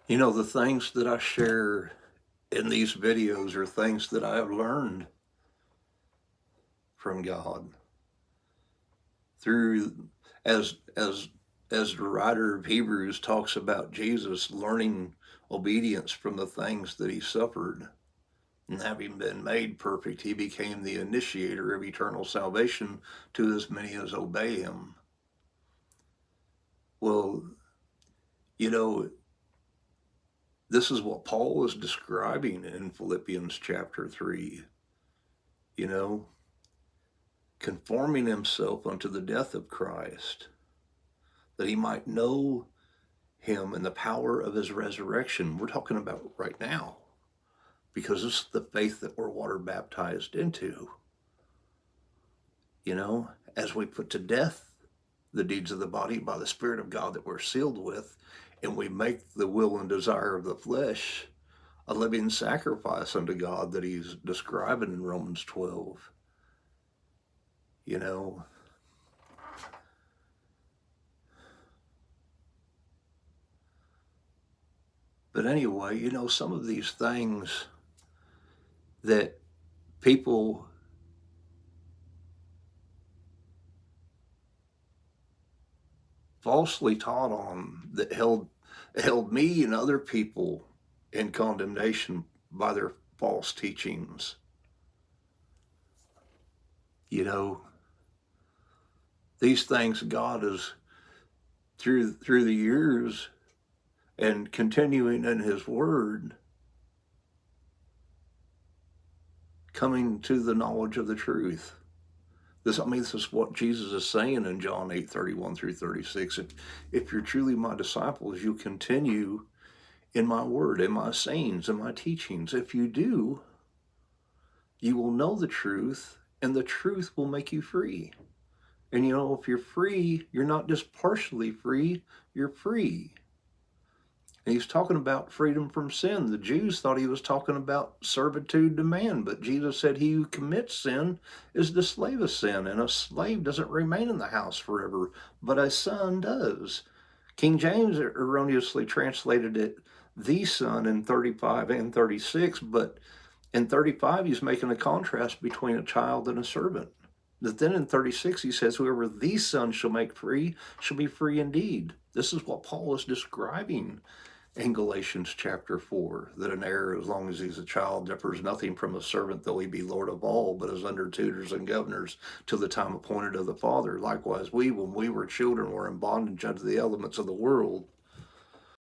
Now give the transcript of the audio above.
You know, the things that I share in these videos are things that I have learned from God through as the writer of Hebrews talks about Jesus learning obedience from the things that he suffered. And having been made perfect, he became the initiator of eternal salvation to as many as obey him. Well, you know, this is what Paul is describing in Philippians chapter 3. You know, conforming himself unto the death of Christ, that he might know him and the power of his resurrection. We're talking about right now, because this is the faith that we're water baptized into. You know, as we put to death the deeds of the body by the Spirit of God that we're sealed with, and we make the will and desire of the flesh a living sacrifice unto God that he's describing in Romans 12. You know, but anyway, you know, some of these things that people falsely taught on that held me and other people in condemnation by their false teachings. You know, these things God is through the years and continuing in his word coming to the knowledge of the truth. This is what Jesus is saying in John 8:31 through 36. If you're truly my disciples, you'll continue in my word, in my sayings, in my teachings. If you do, you will know the truth, and the truth will make you free. And you know, if you're free, you're not just partially free, you're free. And he's talking about freedom from sin. The Jews thought he was talking about servitude to man, but Jesus said he who commits sin is the slave of sin, and a slave doesn't remain in the house forever, but a son does. King James erroneously translated it the son in 35 and 36, but in 35 he's making a contrast between a child and a servant. But then in 36 he says, whoever the son shall make free shall be free indeed. This is what Paul is describing in Galatians chapter 4, that an heir, as long as he's a child, differs nothing from a servant, though he be Lord of all, but is under tutors and governors till the time appointed of the Father. Likewise, we, when we were children, were in bondage unto the elements of the world.